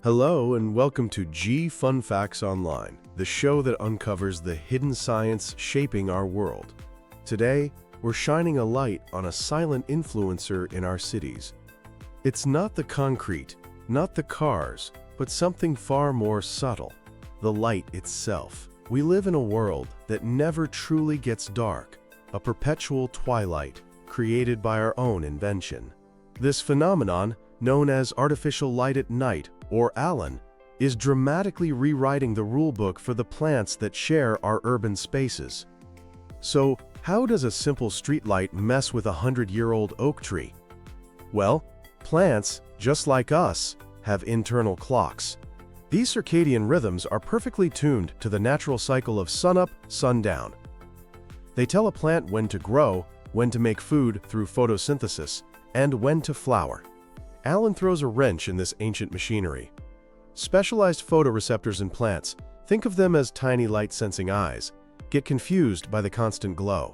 Hello and welcome to G Fun Facts Online, the show that uncovers the hidden science shaping our world. Today, we're shining a light on a silent influencer in our cities. It's not the concrete, not the cars, but something far more subtle, the light itself. We live in a world that never truly gets dark, a perpetual twilight created by our own invention. This phenomenon, known as artificial light at night, or ALAN, is dramatically rewriting the rulebook for the plants that share our urban spaces. So, how does a simple streetlight mess with a 100-year-old oak tree? Well, plants, just like us, have internal clocks. These circadian rhythms are perfectly tuned to the natural cycle of sunup, sundown. They tell a plant when to grow, when to make food through photosynthesis, and when to flower. ALAN throws a wrench in this ancient machinery. Specialized photoreceptors in plants, think of them as tiny light-sensing eyes, get confused by the constant glow.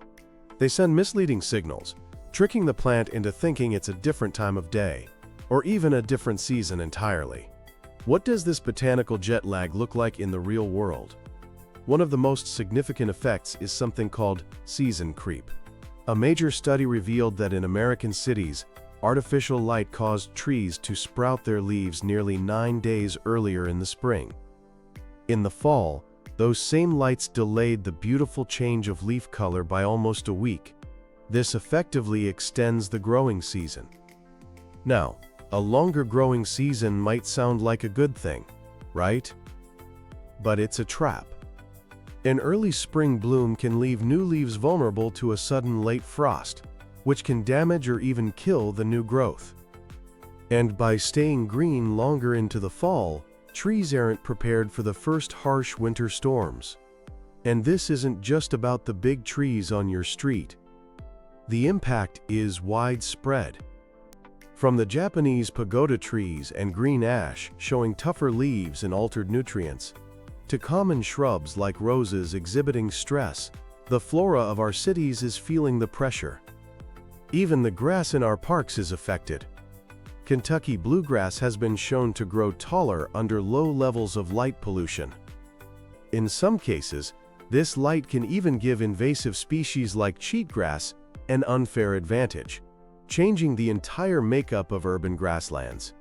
They send misleading signals, tricking the plant into thinking it's a different time of day, or even a different season entirely. What does this botanical jet lag look like in the real world? One of the most significant effects is something called season creep. A major study revealed that in American cities, artificial light caused trees to sprout their leaves nearly 9 days earlier in the spring. In the fall, those same lights delayed the beautiful change of leaf color by almost a week. This effectively extends the growing season. Now, a longer growing season might sound like a good thing, right? But it's a trap. An early spring bloom can leave new leaves vulnerable to a sudden late frost, which can damage or even kill the new growth. And by staying green longer into the fall, trees aren't prepared for the first harsh winter storms. And this isn't just about the big trees on your street. The impact is widespread. From the Japanese pagoda trees and green ash showing tougher leaves and altered nutrients, to common shrubs like roses exhibiting stress, the flora of our cities is feeling the pressure. Even the grass in our parks is affected. Kentucky bluegrass has been shown to grow taller under low levels of light pollution. In some cases, this light can even give invasive species like cheatgrass an unfair advantage, changing the entire makeup of urban grasslands.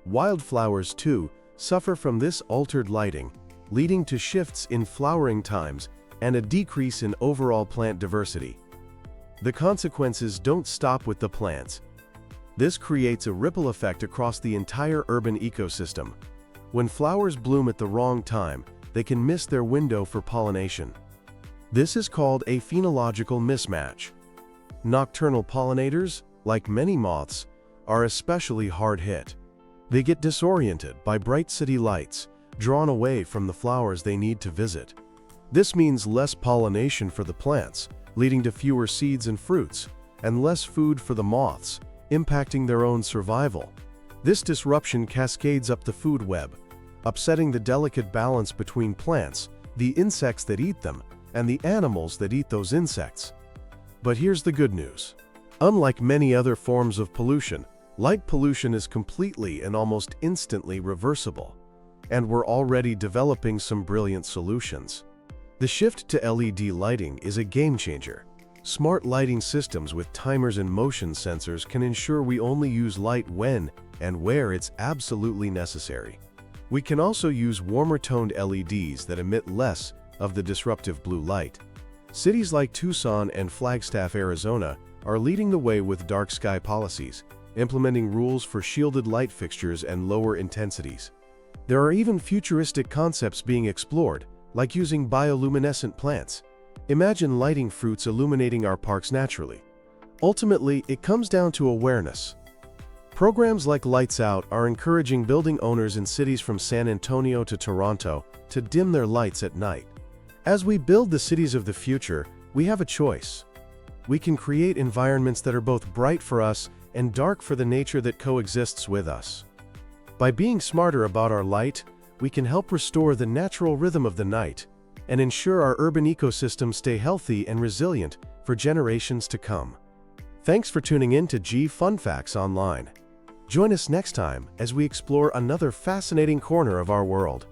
Wildflowers, too, suffer from this altered lighting, leading to shifts in flowering times and a decrease in overall plant diversity. The consequences don't stop with the plants. This creates a ripple effect across the entire urban ecosystem. When flowers bloom at the wrong time, they can miss their window for pollination. This is called a phenological mismatch. Nocturnal pollinators, like many moths, are especially hard hit. They get disoriented by bright city lights, drawn away from the flowers they need to visit. This means less pollination for the plants, leading to fewer seeds and fruits, and less food for the moths, impacting their own survival. This disruption cascades up the food web, upsetting the delicate balance between plants, the insects that eat them, and the animals that eat those insects. But here's the good news. Unlike many other forms of pollution, light pollution is completely and almost instantly reversible, and we're already developing some brilliant solutions. The shift to LED lighting is a game changer. Smart lighting systems with timers and motion sensors can ensure we only use light when and where it's absolutely necessary. We can also use warmer-toned LEDs that emit less of the disruptive blue light. Cities like Tucson and Flagstaff, Arizona, are leading the way with dark sky policies, implementing rules for shielded light fixtures and lower intensities. There are even futuristic concepts being explored, like using bioluminescent plants. Imagine lighting fruits illuminating our parks naturally. Ultimately, it comes down to awareness. Programs like Lights Out are encouraging building owners in cities from San Antonio to Toronto to dim their lights at night. As we build the cities of the future, we have a choice. We can create environments that are both bright for us and dark for the nature that coexists with us. By being smarter about our light, we can help restore the natural rhythm of the night and ensure our urban ecosystems stay healthy and resilient for generations to come. Thanks for tuning in to G Fun Facts Online. Join us next time as we explore another fascinating corner of our world.